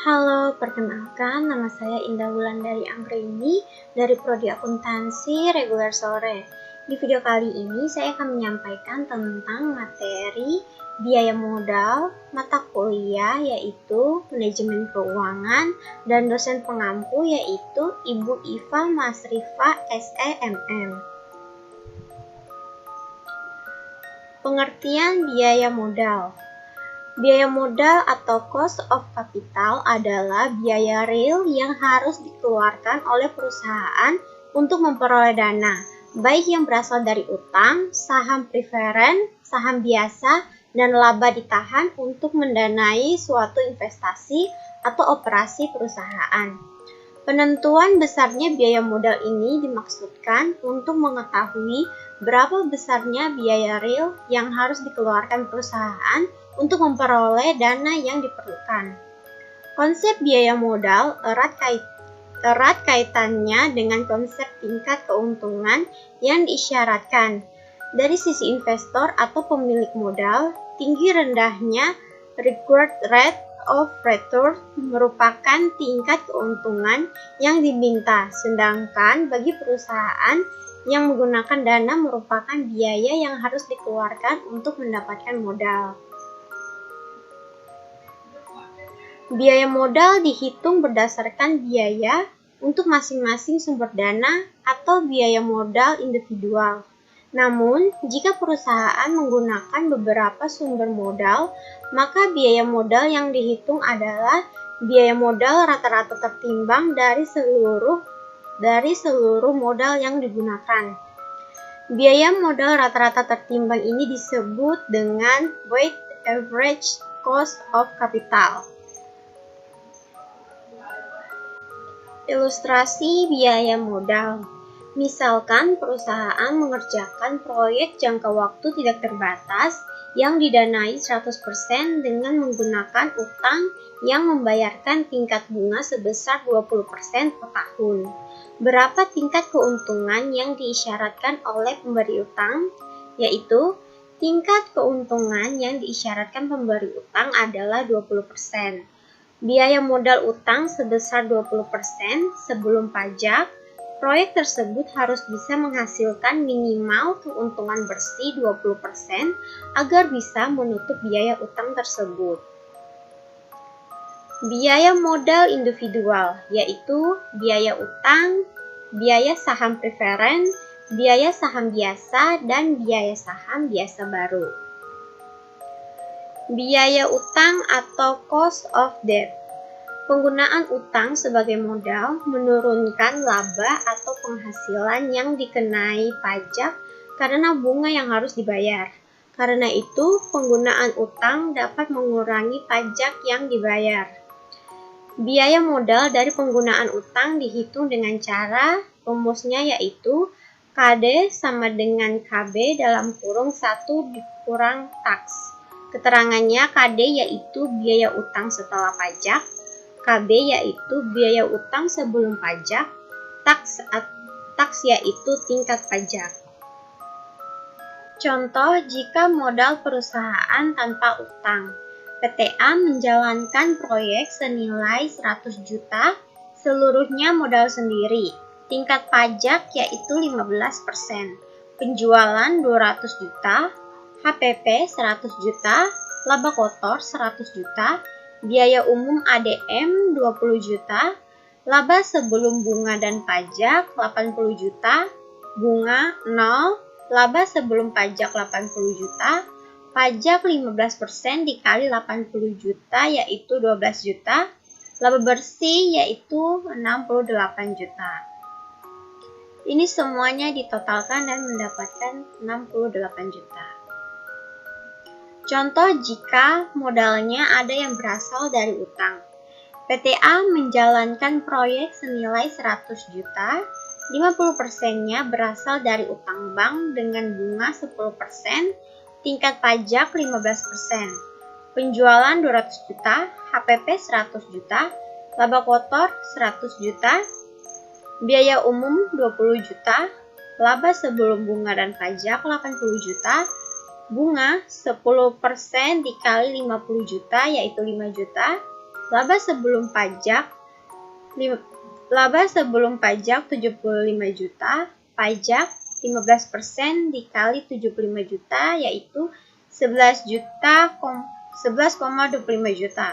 Halo, perkenalkan nama saya Indah Wulandari Anggraini dari Prodi Akuntansi Reguler Sore. Di video kali ini saya akan menyampaikan tentang materi biaya modal, mata kuliah yaitu manajemen keuangan, dan dosen pengampu yaitu Ibu Iva Masrifa SEMM. Pengertian biaya modal. Biaya modal atau cost of capital adalah biaya real yang harus dikeluarkan oleh perusahaan untuk memperoleh dana, baik yang berasal dari utang, saham preferen, saham biasa, dan laba ditahan untuk mendanai suatu investasi atau operasi perusahaan. Penentuan besarnya biaya modal ini dimaksudkan untuk mengetahui berapa besarnya biaya real yang harus dikeluarkan perusahaan untuk memperoleh dana yang diperlukan. Konsep biaya modal erat kaitannya dengan konsep tingkat keuntungan yang diisyaratkan. Dari sisi investor atau pemilik modal, tinggi rendahnya required rate of return merupakan tingkat keuntungan yang diminta, sedangkan bagi perusahaan yang menggunakan dana merupakan biaya yang harus dikeluarkan untuk mendapatkan modal. Biaya modal dihitung berdasarkan biaya untuk masing-masing sumber dana atau biaya modal individual. Namun, jika perusahaan menggunakan beberapa sumber modal, maka biaya modal yang dihitung adalah biaya modal rata-rata tertimbang dari seluruh modal yang digunakan. Biaya modal rata-rata tertimbang ini disebut dengan weighted average cost of capital. Ilustrasi biaya modal. Misalkan perusahaan mengerjakan proyek jangka waktu tidak terbatas yang didanai 100% dengan menggunakan utang yang membayarkan tingkat bunga sebesar 20% per tahun. Berapa tingkat keuntungan yang diisyaratkan oleh pemberi utang? Yaitu, tingkat keuntungan yang diisyaratkan pemberi utang adalah 20%. Biaya modal utang sebesar 20% sebelum pajak, proyek tersebut harus bisa menghasilkan minimal keuntungan bersih 20% agar bisa menutup biaya utang tersebut. Biaya modal individual, yaitu biaya utang, biaya saham preferen, biaya saham biasa, dan biaya saham biasa baru. Biaya utang atau cost of debt. Penggunaan utang sebagai modal menurunkan laba atau penghasilan yang dikenai pajak karena bunga yang harus dibayar. Karena itu, penggunaan utang dapat mengurangi pajak yang dibayar. Biaya modal dari penggunaan utang dihitung dengan cara rumusnya yaitu KD sama dengan KB dalam kurung 1 dikurang taks. Keterangannya KD yaitu biaya utang setelah pajak, KB yaitu biaya utang sebelum pajak, taks yaitu tingkat pajak. Contoh jika modal perusahaan tanpa utang. PTA menjalankan proyek senilai 100 juta, seluruhnya modal sendiri. Tingkat pajak yaitu 15%, penjualan 200 juta, HPP 100 juta, laba kotor 100 juta, biaya umum ADM 20 juta, laba sebelum bunga dan pajak 80 juta, bunga 0, laba sebelum pajak 80 juta, pajak 15% dikali 80 juta yaitu 12 juta, laba bersih yaitu 68 juta. Ini semuanya ditotalkan dan mendapatkan 68 juta. Contoh jika modalnya ada yang berasal dari utang. PTA menjalankan proyek senilai 100 juta, 50%-nya berasal dari utang bank dengan bunga 10%, tingkat pajak 15%, penjualan 200 juta, HPP 100 juta, laba kotor 100 juta, biaya umum 20 juta, laba sebelum bunga dan pajak 80 juta, bunga 10% dikali 50 juta yaitu 5 juta, Laba sebelum pajak 75 juta, pajak 15% dikali 75 juta yaitu 11,25 juta.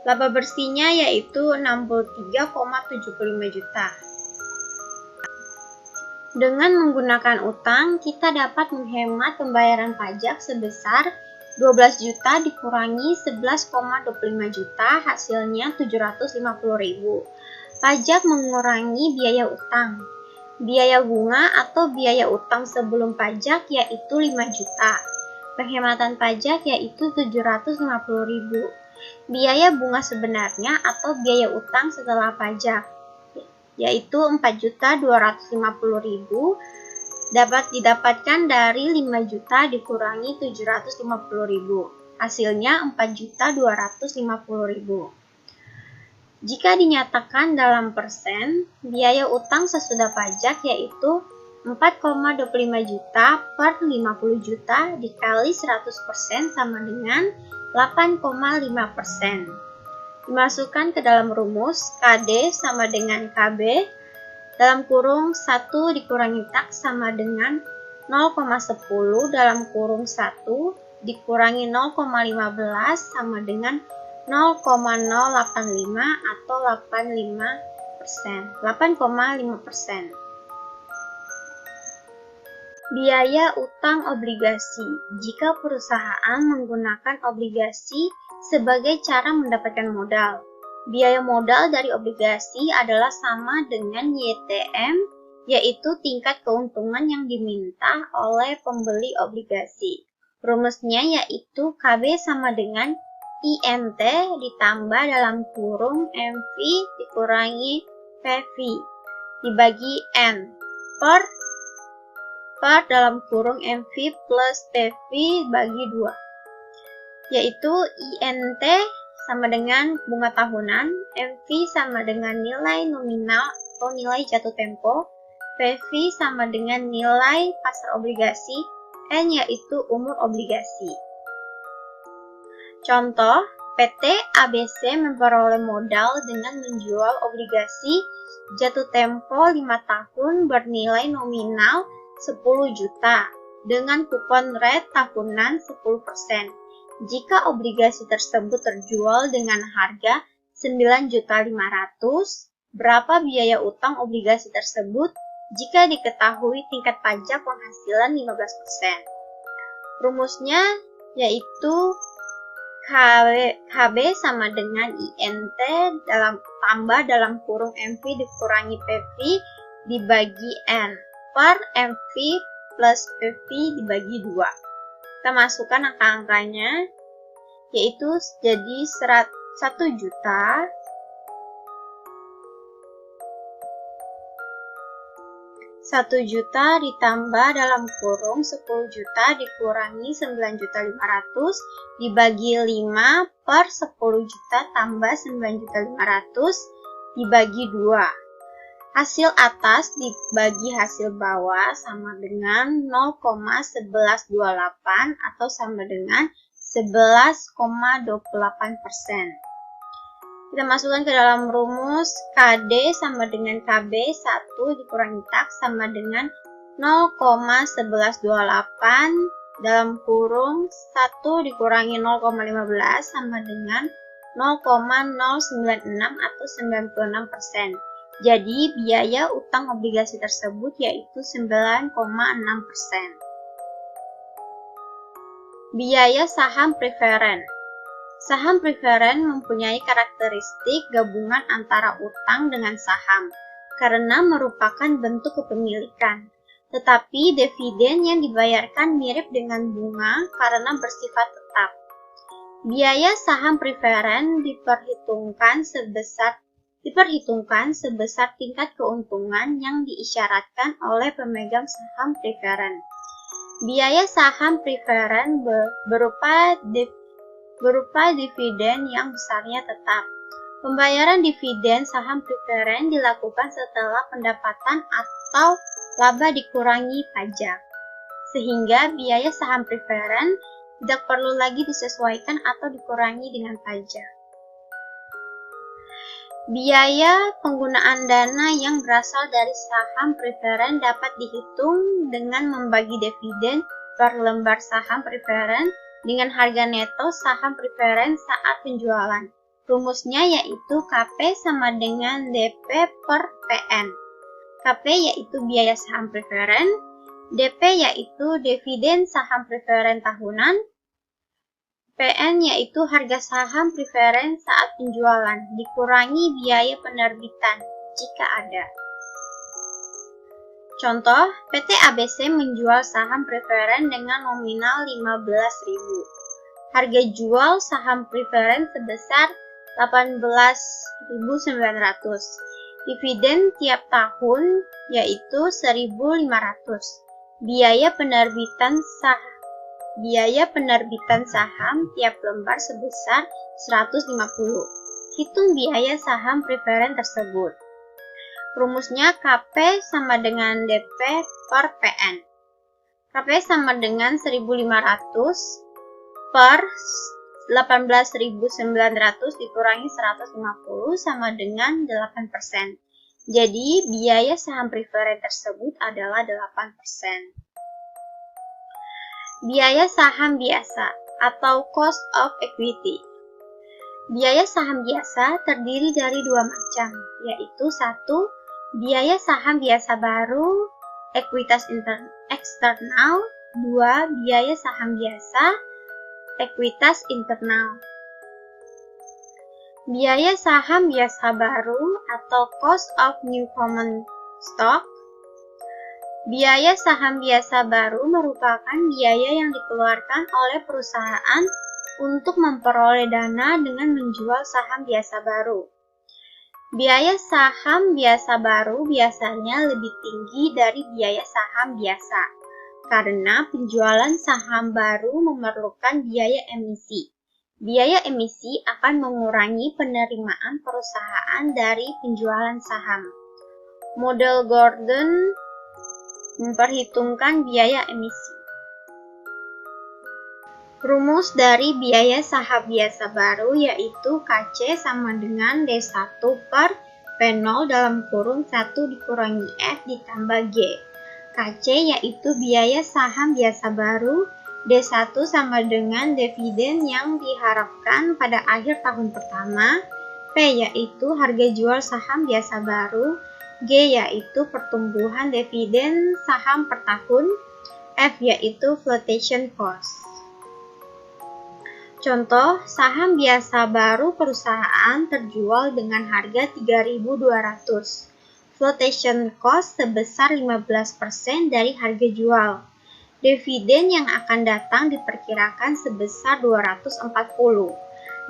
Laba bersihnya yaitu 63,75 juta. Dengan menggunakan utang, kita dapat menghemat pembayaran pajak sebesar 12 juta dikurangi 11,25 juta, hasilnya 750.000. Pajak mengurangi biaya utang. Biaya bunga atau biaya utang sebelum pajak yaitu 5 juta. Penghematan pajak yaitu 750.000. Biaya bunga sebenarnya atau biaya utang setelah pajak yaitu 4.250.000 dapat didapatkan dari 5 juta dikurangi 750.000. Hasilnya 4.250.000. Jika dinyatakan dalam persen, biaya utang sesudah pajak yaitu 4,25 juta per 50 juta dikali 100% sama dengan 8,5%. Dimasukkan ke dalam rumus KD sama dengan KB dalam kurung 1 dikurangi tak sama dengan 0,10 dalam kurung 1 dikurangi 0,15 sama dengan 0,085 atau 8,5%. Biaya utang obligasi. Jika perusahaan menggunakan obligasi sebagai cara mendapatkan modal, biaya modal dari obligasi adalah sama dengan YTM, yaitu tingkat keuntungan yang diminta oleh pembeli obligasi. Rumusnya yaitu KB sama dengan INT ditambah dalam kurung MV dikurangi PV dibagi N per dalam kurung MV plus PV bagi 2, yaitu INT sama dengan bunga tahunan, MV sama dengan nilai nominal atau nilai jatuh tempo, PV sama dengan nilai pasar obligasi, N yaitu umur obligasi. Contoh, PT ABC memperoleh modal dengan menjual obligasi jatuh tempo 5 tahun bernilai nominal 10 juta dengan kupon rate tahunan 10%. Jika obligasi tersebut terjual dengan harga 9.500.000, berapa biaya utang obligasi tersebut jika diketahui tingkat pajak penghasilan 15%? Rumusnya yaitu KB sama dengan INT tambah dalam kurung MV dikurangi PV dibagi N per MV plus PV dibagi 2. Kita masukkan angka-angkanya, yaitu jadi 1 juta ditambah dalam kurung 10 juta dikurangi 9.500.000 dibagi 5 per 10 juta tambah 9.500.000 dibagi 2. Hasil atas dibagi hasil bawah sama dengan 0,1128 atau sama dengan 11,28%. Kita masukkan ke dalam rumus KD sama dengan KB 1 dikurangi tak sama dengan 0,1128 dalam kurung 1 dikurangi 0,15 sama dengan 0,096 atau 96%. Jadi, biaya utang obligasi tersebut yaitu 9,6%. Biaya saham preferen. Saham preferen mempunyai karakteristik gabungan antara utang dengan saham, karena merupakan bentuk kepemilikan. Tetapi dividen yang dibayarkan mirip dengan bunga karena bersifat tetap. Biaya saham preferen diperhitungkan sebesar tingkat keuntungan yang diisyaratkan oleh pemegang saham preferen. Biaya saham preferen berupa dividen yang besarnya tetap. Pembayaran dividen saham preferen dilakukan setelah pendapatan atau laba dikurangi pajak, sehingga biaya saham preferen tidak perlu lagi disesuaikan atau dikurangi dengan pajak. Biaya penggunaan dana yang berasal dari saham preferen dapat dihitung dengan membagi dividen per lembar saham preferen dengan harga neto saham preferen saat penjualan. Rumusnya yaitu KP sama dengan DP per PN. KP yaitu biaya saham preferen, DP yaitu dividen saham preferen tahunan, PN yaitu harga saham preferen saat penjualan, dikurangi biaya penerbitan jika ada. Contoh, PT ABC menjual saham preferen dengan nominal 15.000. Harga jual saham preferen sebesar 18.900. Dividen tiap tahun yaitu 1.500. Biaya penerbitan saham tiap lembar sebesar 150. Hitung biaya saham preferen tersebut. Rumusnya KP sama dengan DP per PN. KP sama dengan 1.500 per 18.900 dikurangi 150 sama dengan 8%. Jadi, biaya saham preferen tersebut adalah 8%. Biaya saham biasa atau cost of equity. Biaya saham biasa terdiri dari dua macam, yaitu 1. Biaya saham biasa baru, ekuitas eksternal. 2. Biaya saham biasa, ekuitas internal. Biaya saham biasa baru atau cost of new common stock. Biaya saham biasa baru merupakan biaya yang dikeluarkan oleh perusahaan untuk memperoleh dana dengan menjual saham biasa baru. Biaya saham biasa baru biasanya lebih tinggi dari biaya saham biasa, karena penjualan saham baru memerlukan biaya emisi. Biaya emisi akan mengurangi penerimaan perusahaan dari penjualan saham. Model Gordon memperhitungkan biaya emisi. Rumus dari biaya saham biasa baru yaitu KC sama dengan D1 per P0 dalam kurung 1 dikurangi F ditambah G. KC yaitu biaya saham biasa baru, D1 sama dengan dividen yang diharapkan pada akhir tahun pertama, P yaitu harga jual saham biasa baru, G yaitu pertumbuhan dividen saham per tahun, F yaitu flotation cost. Contoh, saham biasa baru perusahaan terjual dengan harga 3.200. Flotation cost sebesar 15% dari harga jual. Dividen yang akan datang diperkirakan sebesar 240.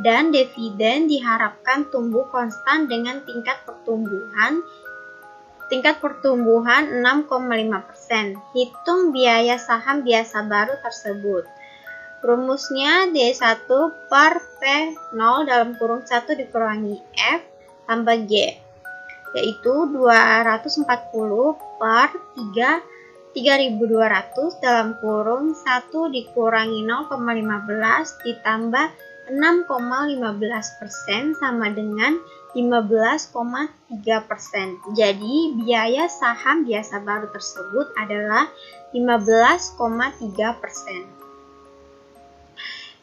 Dan dividen diharapkan tumbuh konstan dengan tingkat pertumbuhan 6,5%. Hitung biaya saham biasa baru tersebut. Rumusnya D1 per P0 dalam kurung 1 dikurangi F tambah G, yaitu 240 per 3.200 dalam kurung 1 dikurangi 0,15 ditambah 6,15% sama dengan 15,3%. Jadi, biaya saham biasa baru tersebut adalah 15,3%.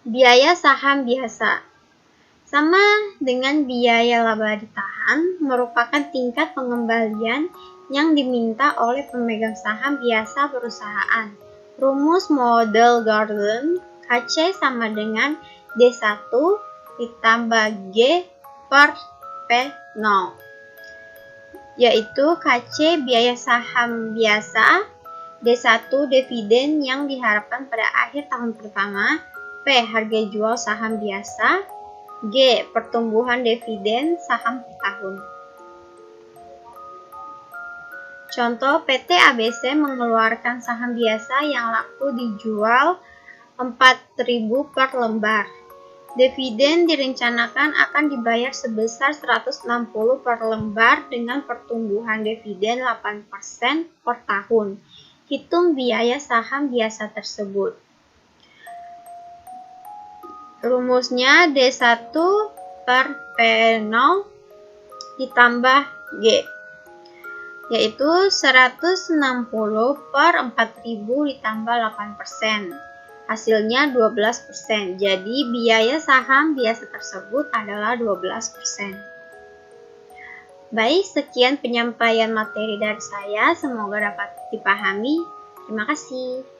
Biaya saham biasa sama dengan biaya laba ditahan merupakan tingkat pengembalian yang diminta oleh pemegang saham biasa perusahaan. Rumus model Gordon, KC sama dengan D1 ditambah G per P0, yaitu KC biaya saham biasa, D1 dividen yang diharapkan pada akhir tahun pertama, P harga jual saham biasa, G pertumbuhan dividen saham per tahun. Contoh, PT ABC mengeluarkan saham biasa yang laku dijual 4.000 per lembar. Dividen direncanakan akan dibayar sebesar 160 per lembar dengan pertumbuhan dividen 8% per tahun. Hitung biaya saham biasa tersebut. Rumusnya D1 per P0 ditambah G, yaitu 160 per 4.000 ditambah 8%. Hasilnya 12%. Jadi biaya saham biasa tersebut adalah 12%. Baik, sekian penyampaian materi dari saya. Semoga dapat dipahami. Terima kasih.